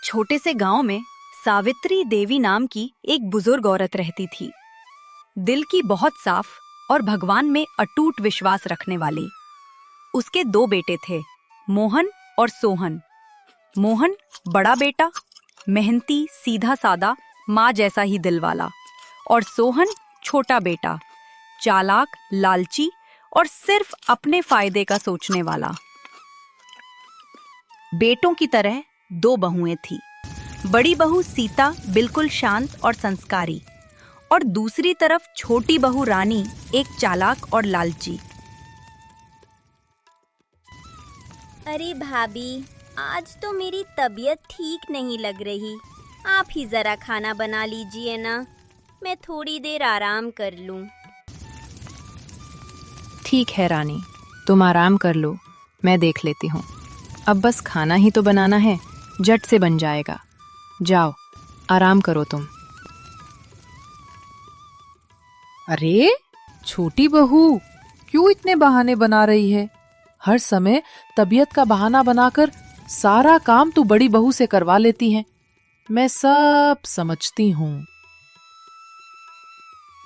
छोटे से गांव में सावित्री देवी नाम की एक बुजुर्ग औरत रहती थी। दिल की बहुत साफ और भगवान में अटूट विश्वास रखने वाली। उसके 2 बेटे थे, मोहन और सोहन। मोहन बड़ा बेटा, मेहनती, सीधा सादा, माँ जैसा ही दिल वाला, और सोहन छोटा बेटा, चालाक, लालची और सिर्फ अपने फायदे का सोचने वाला। बेटों की तरह 2 बहुएं थीं। बड़ी बहू सीता बिल्कुल शांत और संस्कारी, और दूसरी तरफ छोटी बहू रानी एक चालाक और लालची। अरे भाभी, आज तो मेरी तबीयत ठीक नहीं लग रही। आप ही जरा खाना बना लीजिए ना, मैं थोड़ी देर आराम कर लूं। ठीक है रानी, तुम आराम कर लो, मैं देख लेती हूँ। अब बस खाना ही तो बनाना है, झट से बन जाएगा। जाओ, आराम करो तुम। अरे छोटी बहू, क्यों इतने बहाने बना रही है? हर समय तबीयत का बहाना बनाकर सारा काम तू बड़ी बहू से करवा लेती है। मैं सब समझती हूँ।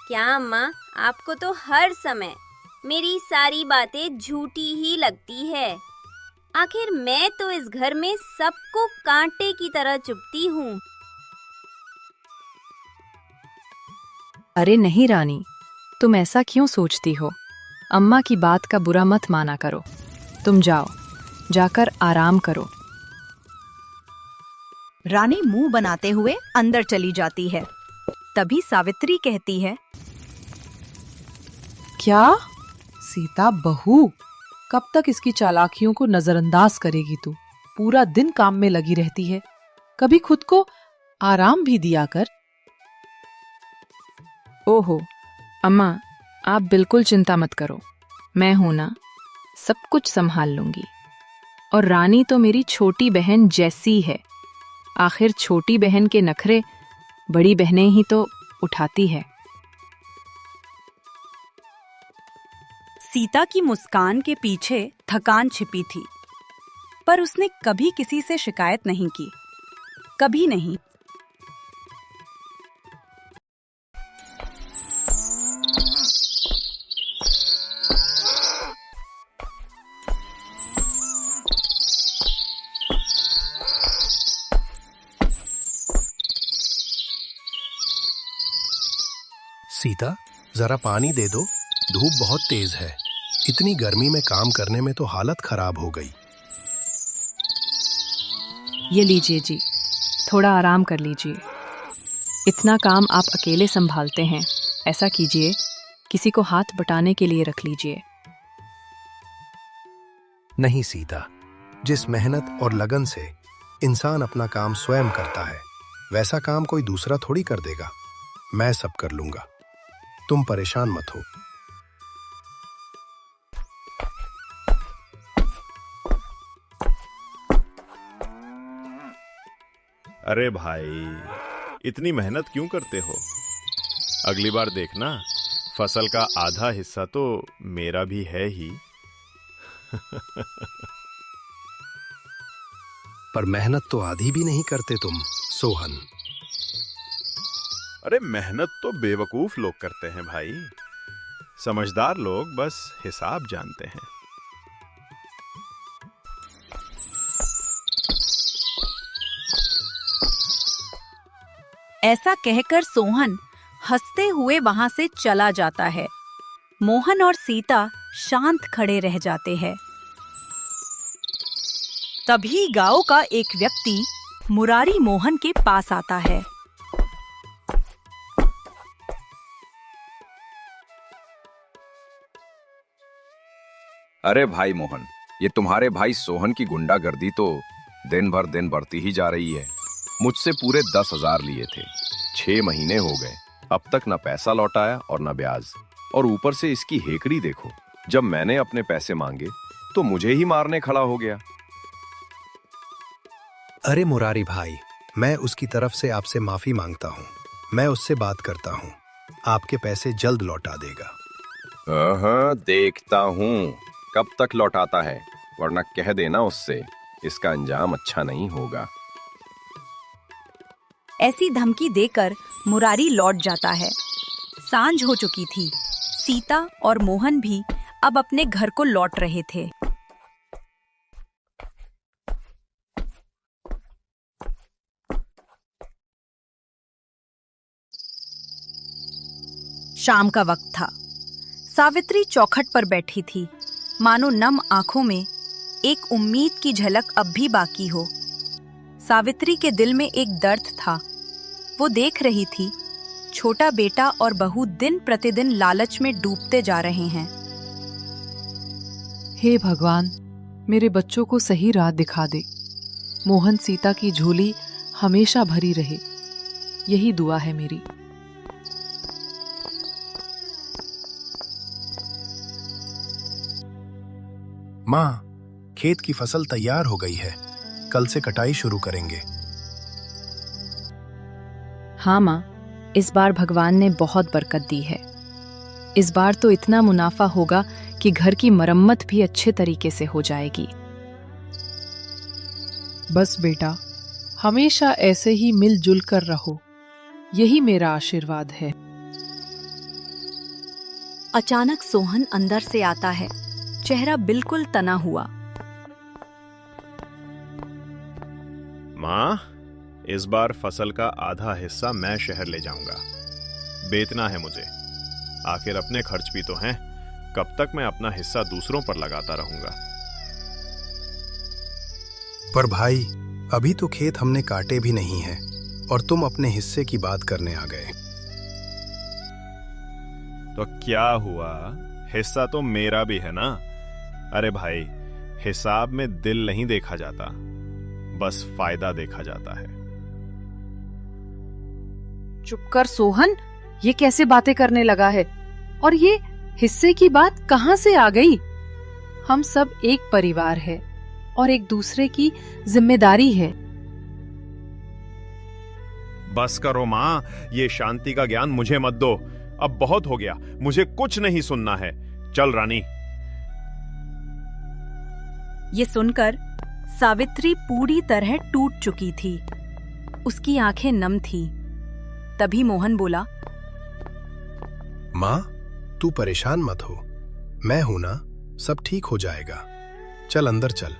क्या अम्मा, आपको तो हर समय मेरी सारी बातें झूठी ही लगती है। आखिर मैं तो इस घर में सबको कांटे की तरह चुभती हूँ। अरे नहीं रानी, तुम ऐसा क्यों सोचती हो? अम्मा की बात का बुरा मत माना करो। तुम जाओ, जाकर आराम करो। रानी मुंह बनाते हुए अंदर चली जाती है। तभी सावित्री कहती है, क्या सीता बहू, कब तक इसकी चालाकियों को नजरअंदाज करेगी तू? पूरा दिन काम में लगी रहती है, कभी खुद को आराम भी दिया कर। ओहो अम्मा, आप बिल्कुल चिंता मत करो, मैं हूं ना, सब कुछ संभाल लूंगी। और रानी तो मेरी छोटी बहन जैसी है। आखिर छोटी बहन के नखरे बड़ी बहनें ही तो उठाती है। सीता की मुस्कान के पीछे थकान छिपी थी, पर उसने कभी किसी से शिकायत नहीं की, कभी नहीं। सीता, जरा पानी दे दो, धूप बहुत तेज है। इतनी गर्मी में काम करने में तो हालत खराब हो गई। ये लीजिए जी, थोड़ा आराम कर लीजिए। इतना काम आप अकेले संभालते हैं, ऐसा कीजिए, किसी को हाथ बटाने के लिए रख लीजिए। नहीं सीता, जिस मेहनत और लगन से इंसान अपना काम स्वयं करता है, वैसा काम कोई दूसरा थोड़ी कर देगा। मैं सब कर लूंगा, तुम परेशान मत हो। अरे भाई, इतनी मेहनत क्यों करते हो? अगली बार देखना, फसल का आधा हिस्सा तो मेरा भी है ही। पर मेहनत तो आधी भी नहीं करते तुम, सोहन। अरे मेहनत तो बेवकूफ लोग करते हैं भाई, समझदार लोग बस हिसाब जानते हैं। ऐसा कहकर सोहन हंसते हुए वहां से चला जाता है। मोहन और सीता शांत खड़े रह जाते हैं। तभी गांव का एक व्यक्ति मुरारी मोहन के पास आता है। अरे भाई मोहन, ये तुम्हारे भाई सोहन की गुंडागर्दी तो दिन भर दिन बढ़ती ही जा रही है। मुझसे पूरे 10,000 लिए थे, 6 महीने हो गए, अब तक न पैसा लौटाया और न ब्याज। और ऊपर से इसकी हेकड़ी देखो, जब मैंने अपने पैसे मांगे तो मुझे ही मारने खड़ा हो गया। अरे मुरारी भाई, मैं उसकी तरफ से आपसे माफी मांगता हूँ। मैं उससे बात करता हूँ, आपके पैसे जल्द लौटा देगा। हाँ, देखता हूँ कब तक लौटाता है, वरना कह देना उससे, इसका अंजाम अच्छा नहीं होगा। ऐसी धमकी देकर मुरारी लौट जाता है। सांझ हो चुकी थी। सीता और मोहन भी अब अपने घर को लौट रहे थे। शाम का वक्त था। सावित्री चौखट पर बैठी थी, मानो नम आंखों में एक उम्मीद की झलक अब भी बाकी हो। सावित्री के दिल में एक दर्द था। वो देख रही थी छोटा बेटा और बहू दिन प्रतिदिन लालच में डूबते जा रहे हैं। हे भगवान, मेरे बच्चों को सही राह दिखा दे। मोहन सीता की झोली हमेशा भरी रहे, यही दुआ है मेरी। माँ, खेत की फसल तैयार हो गई है। कल से कटाई शुरू करेंगे। हाँ माँ, इस बार भगवान ने बहुत बरकत दी है। इस बार तो इतना मुनाफा होगा कि घर की मरम्मत भी अच्छे तरीके से हो जाएगी। बस बेटा, हमेशा ऐसे ही मिलजुल कर रहो, यही मेरा आशीर्वाद है। अचानक सोहन अंदर से आता है, चेहरा बिल्कुल तना हुआ। माँ, इस बार फसल का आधा हिस्सा मैं शहर ले जाऊंगा। बेचना है मुझे। आखिर अपने खर्च भी तो हैं। कब तक मैं अपना हिस्सा दूसरों पर लगाता रहूंगा? पर भाई, अभी तो खेत हमने काटे भी नहीं हैं और तुम अपने हिस्से की बात करने आ गए। तो क्या हुआ? हिस्सा तो मेरा भी है ना। अरे भाई, हिसाब में दिल नहीं देखा जाता, बस फायदा देखा जाता है। चुप कर सोहन, ये कैसे बातें करने लगा है? और ये हिस्से की बात कहाँ से आ गई? हम सब एक परिवार है और एक दूसरे की जिम्मेदारी है। बस करो माँ, ये शांति का ज्ञान मुझे मत दो। अब बहुत हो गया, मुझे कुछ नहीं सुनना है। चल रानी। ये सुनकर सावित्री पूरी तरह टूट चुकी थी। उसकी आंखें नम थीं। तभी मोहन बोला, माँ, तू परेशान मत हो। मैं हूं ना, सब ठीक हो जाएगा। चल अंदर चल।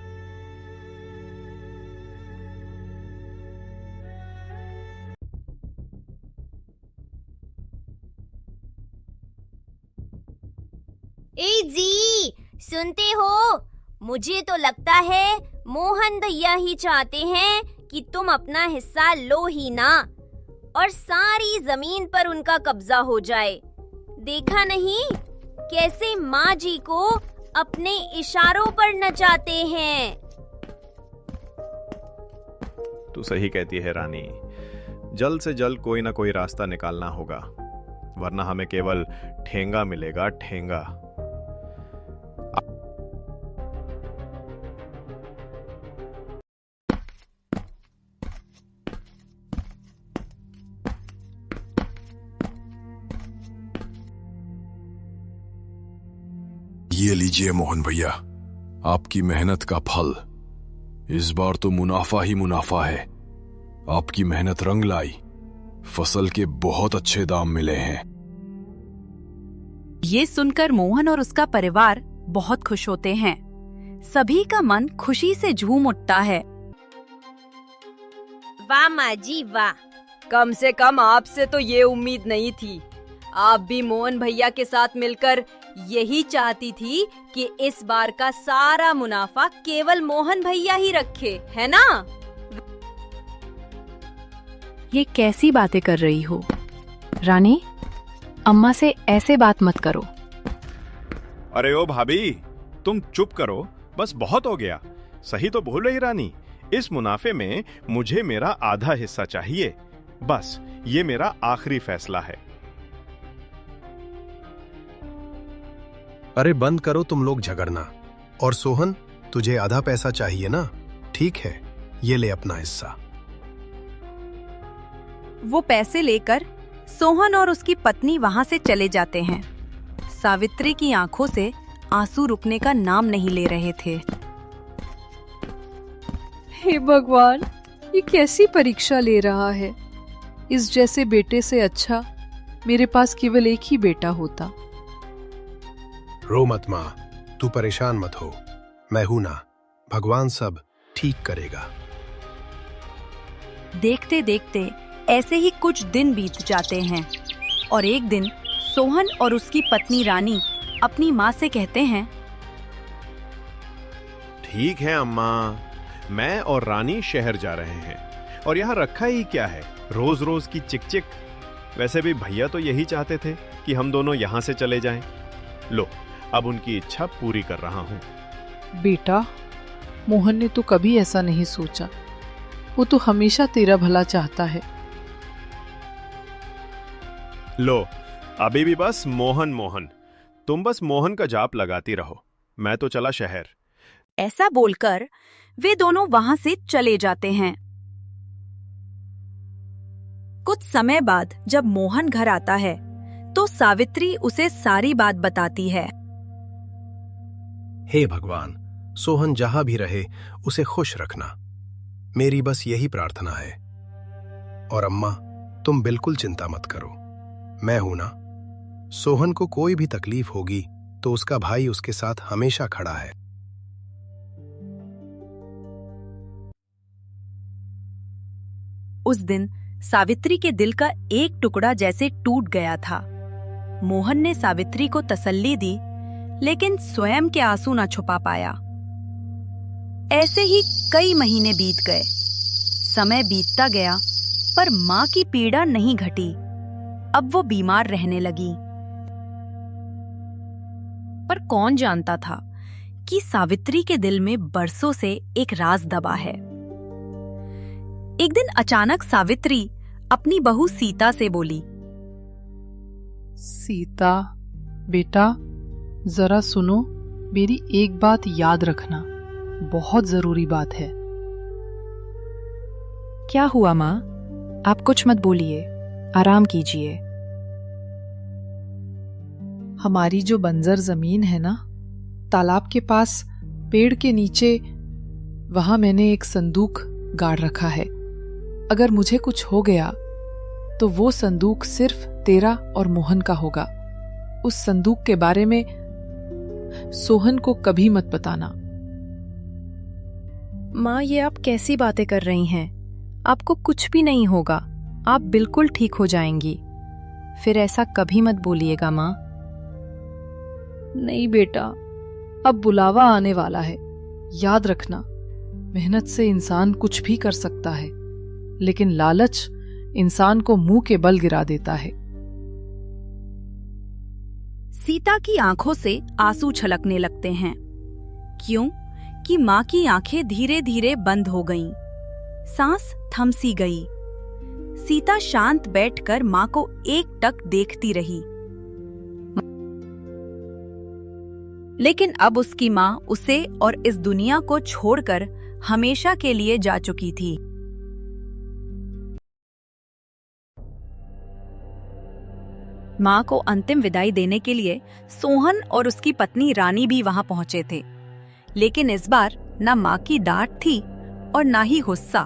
ए जी, सुनते हो? मुझे तो लगता है मोहन भैया ही चाहते हैं कि तुम अपना हिस्सा लो ही ना और सारी जमीन पर उनका कब्जा हो जाए। देखा नहीं कैसे माँ जी को अपने इशारों पर नचाते हैं। तू सही कहती है रानी। जल्द से जल्द कोई ना कोई रास्ता निकालना होगा, वरना हमें केवल ठेंगा मिलेगा, ठेंगा। ये लीजिए मोहन भैया, आपकी मेहनत का फल। इस बार तो मुनाफा ही मुनाफा है। आपकी मेहनत रंग लाई। फसल के बहुत अच्छे दाम मिले हैं। ये सुनकर मोहन और उसका परिवार बहुत खुश होते हैं। सभी का मन खुशी से झूम उठता है। वाह माँ जी वाह। कम से कम आपसे तो ये उम्मीद नहीं थी। आप भी मोहन भैया के साथ मिलकर यही चाहती थी कि इस बार का सारा मुनाफा केवल मोहन भैया ही रखे, है ना? ये कैसी बातें कर रही हो रानी? अम्मा से ऐसे बात मत करो। अरे ओ भाभी, तुम चुप करो, बस बहुत हो गया। सही तो बोल रही रानी। इस मुनाफे में मुझे मेरा आधा हिस्सा चाहिए। बस ये मेरा आखिरी फैसला है। अरे बंद करो तुम लोग झगड़ना। और सोहन, तुझे आधा पैसा चाहिए ना? ठीक है, ये ले अपना हिस्सा। वो पैसे लेकर सोहन और उसकी पत्नी वहां से चले जाते हैं। सावित्री की आंखों से आंसू रुकने का नाम नहीं ले रहे थे। हे भगवान, ये कैसी परीक्षा ले रहा है? इस जैसे बेटे से अच्छा मेरे पास केवल एक ही बेटा होता। रो मत माँ, तू परेशान मत हो, मैं हूं ना, भगवान सब ठीक करेगा। देखते देखते ऐसे ही कुछ दिन बीत जाते हैं और एक दिन सोहन और उसकी पत्नी रानी अपनी माँ से कहते हैं, ठीक है अम्मा, मैं और रानी शहर जा रहे हैं और यहाँ रखा ही क्या है, रोज रोज की चिक चिक। वैसे भी भैया तो यही चाहते थे कि हम दोनों यहाँ से चले जाएं। लो, अब उनकी इच्छा पूरी कर रहा हूँ। बेटा, मोहन ने तो कभी ऐसा नहीं सोचा। वो तो हमेशा तेरा भला चाहता है। लो, अभी भी बस मोहन मोहन, तुम बस मोहन का जाप लगाती रहो, मैं तो चला शहर। ऐसा बोलकर वे दोनों वहां से चले जाते हैं। कुछ समय बाद जब मोहन घर आता है तो सावित्री उसे सारी बात बताती है। हे भगवान, सोहन जहां भी रहे उसे खुश रखना, मेरी बस यही प्रार्थना है। और अम्मा, तुम बिल्कुल चिंता मत करो, मैं हूं ना। सोहन को कोई भी तकलीफ होगी तो उसका भाई उसके साथ हमेशा खड़ा है। उस दिन सावित्री के दिल का एक टुकड़ा जैसे टूट गया था। मोहन ने सावित्री को तसल्ली दी, लेकिन स्वयं के आंसू न छुपा पाया। ऐसे ही कई महीने बीत गए। समय बीतता गया, पर माँ की पीड़ा नहीं घटी। अब वो बीमार रहने लगी। पर कौन जानता था कि सावित्री के दिल में बरसों से एक राज दबा है। एक दिन अचानक सावित्री अपनी बहू सीता से बोली, सीता, बेटा, जरा सुनो, मेरी एक बात याद रखना, बहुत जरूरी बात है। क्या हुआ माँ? आप कुछ मत बोलिए, आराम कीजिए। हमारी जो बंजर जमीन है ना, तालाब के पास पेड़ के नीचे, वहां मैंने एक संदूक गाड़ रखा है। अगर मुझे कुछ हो गया तो वो संदूक सिर्फ तेरा और मोहन का होगा। उस संदूक के बारे में सोहन को कभी मत बताना। माँ, ये आप कैसी बातें कर रही हैं? आपको कुछ भी नहीं होगा, आप बिल्कुल ठीक हो जाएंगी। फिर ऐसा कभी मत बोलिएगा माँ। नहीं बेटा, अब बुलावा आने वाला है, याद रखना। मेहनत से इंसान कुछ भी कर सकता है, लेकिन लालच इंसान को मुंह के बल गिरा देता है। सीता की आंखों से आंसू छलकने लगते हैं। क्यों कि माँ की आंखें धीरे धीरे बंद हो गईं। सांस थम सी गई। सीता शांत बैठकर माँ को एकटक देखती रही। लेकिन अब उसकी माँ उसे और इस दुनिया को छोड़कर हमेशा के लिए जा चुकी थी। माँ को अंतिम विदाई देने के लिए सोहन और उसकी पत्नी रानी भी वहां पहुंचे थे। लेकिन इस बार न माँ की डांट थी और न ही गुस्सा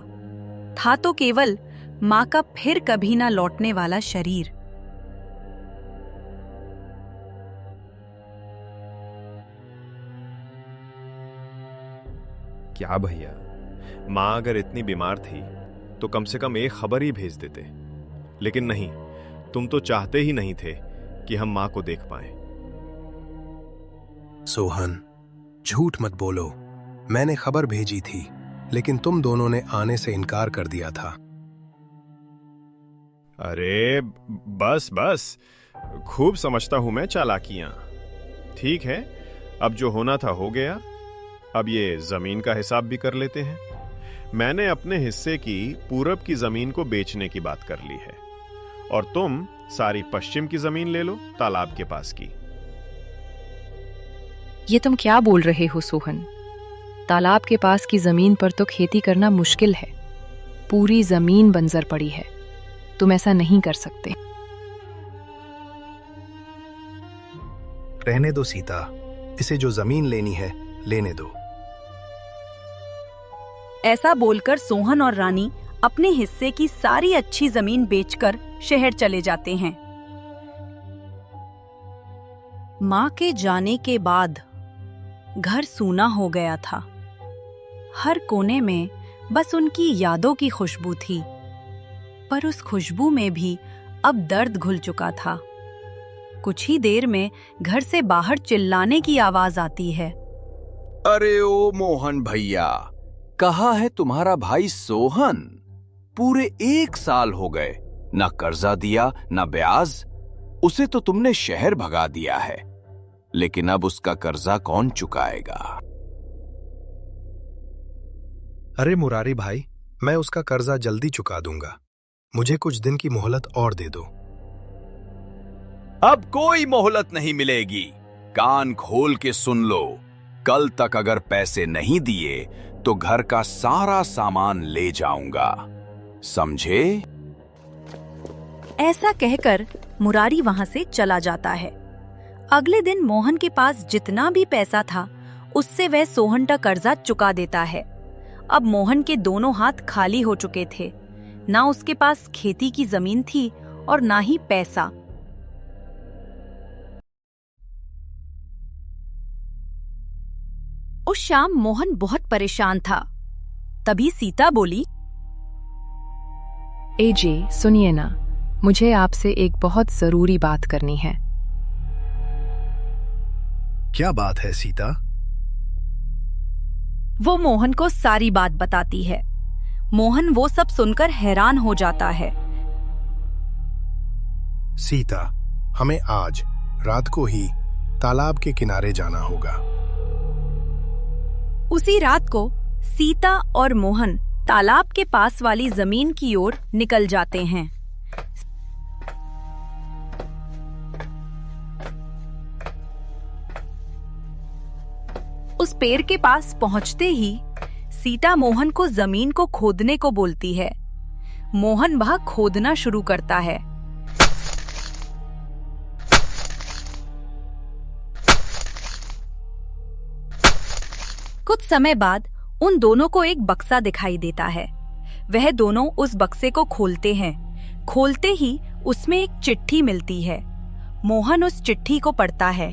था, तो केवल माँ का फिर कभी न लौटने वाला शरीर। क्या भैया, माँ अगर इतनी बीमार थी तो कम से कम एक खबर ही भेज देते, लेकिन नहीं, तुम तो चाहते ही नहीं थे कि हम माँ को देख पाएं। सोहन, झूठ मत बोलो, मैंने खबर भेजी थी, लेकिन तुम दोनों ने आने से इनकार कर दिया था। अरे बस बस, खूब समझता हूं मैं चालाकियां। ठीक है, अब जो होना था हो गया। अब ये जमीन का हिसाब भी कर लेते हैं। मैंने अपने हिस्से की पूरब की जमीन को बेचने की बात कर ली है और तुम सारी पश्चिम की जमीन ले लो, तालाब के पास की। ये तुम क्या बोल रहे हो सोहन? तालाब के पास की जमीन पर तो खेती करना मुश्किल है। पूरी जमीन बंजर पड़ी है, तुम ऐसा नहीं कर सकते। रहने दो सीता, इसे जो जमीन लेनी है लेने दो। ऐसा बोलकर सोहन और रानी अपने हिस्से की सारी अच्छी जमीन बेचकर शहर चले जाते हैं। माँ के जाने के बाद घर सूना हो गया था। हर कोने में बस उनकी यादों की खुशबू थी, पर उस खुशबू में भी अब दर्द घुल चुका था। कुछ ही देर में घर से बाहर चिल्लाने की आवाज आती है। अरे ओ मोहन भैया, कहाँ है तुम्हारा भाई सोहन? पूरे 1 साल हो गए, ना कर्जा दिया ना ब्याज। उसे तो तुमने शहर भगा दिया है, लेकिन अब उसका कर्जा कौन चुकाएगा? अरे मुरारी भाई, मैं उसका कर्जा जल्दी चुका दूंगा। मुझे कुछ दिन की मोहलत और दे दो। अब कोई मोहलत नहीं मिलेगी। कान खोल के सुन लो, कल तक अगर पैसे नहीं दिए तो घर का सारा सामान ले जाऊंगा, समझे? ऐसा कहकर मुरारी वहां से चला जाता है। अगले दिन मोहन के पास जितना भी पैसा था उससे वह सोहन का कर्जा चुका देता है। अब मोहन के दोनों हाथ खाली हो चुके थे। ना उसके पास खेती की जमीन थी और ना ही पैसा। उस शाम मोहन बहुत परेशान था। तभी सीता बोली, ए जे, सुनिए ना, मुझे आपसे एक बहुत जरूरी बात करनी है। क्या बात है सीता? वो मोहन को सारी बात बताती है। मोहन वो सब सुनकर हैरान हो जाता है। सीता, हमें आज रात को ही तालाब के किनारे जाना होगा। उसी रात को सीता और मोहन तालाब के पास वाली जमीन की ओर निकल जाते हैं। उस पेड़ के पास पहुंचते ही सीता मोहन को जमीन को खोदने को बोलती है। मोहन वह खोदना शुरू करता है। कुछ समय बाद उन दोनों को एक बक्सा दिखाई देता है। वह दोनों उस बक्से को खोलते हैं। खोलते ही उसमें एक चिट्ठी मिलती है। मोहन उस चिट्ठी को पढ़ता है।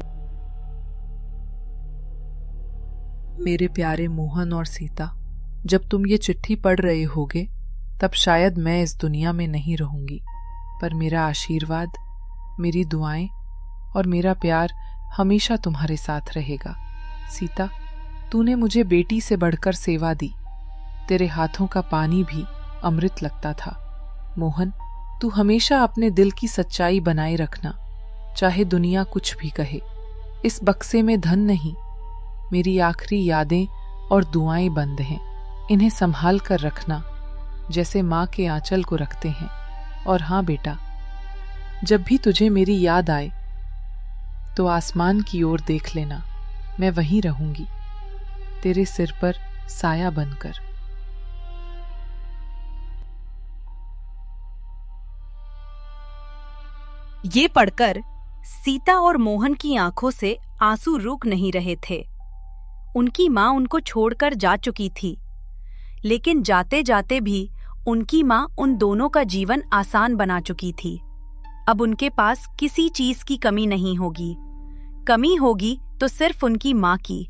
मेरे प्यारे मोहन और सीता, जब तुम ये चिट्ठी पढ़ रहे होगे तब शायद मैं इस दुनिया में नहीं रहूंगी, पर मेरा आशीर्वाद, मेरी दुआएं और मेरा प्यार हमेशा तुम्हारे साथ रहेगा। सीता, तूने मुझे बेटी से बढ़कर सेवा दी। तेरे हाथों का पानी भी अमृत लगता था। मोहन, तू हमेशा अपने दिल की सच्चाई बनाए रखना, चाहे दुनिया कुछ भी कहे। इस बक्से में धन नहीं, मेरी आखिरी यादें और दुआएं बंद हैं। इन्हें संभाल कर रखना, जैसे माँ के आंचल को रखते हैं। और हाँ बेटा, जब भी तुझे मेरी याद आए तो आसमान की ओर देख लेना, मैं वहीं रहूंगी, तेरे सिर पर साया बनकर। ये पढ़कर सीता और मोहन की आंखों से आंसू रुक नहीं रहे थे। उनकी माँ उनको छोड़कर जा चुकी थी, लेकिन जाते जाते भी उनकी माँ उन दोनों का जीवन आसान बना चुकी थी। अब उनके पास किसी चीज की कमी नहीं होगी। कमी होगी तो सिर्फ उनकी माँ की।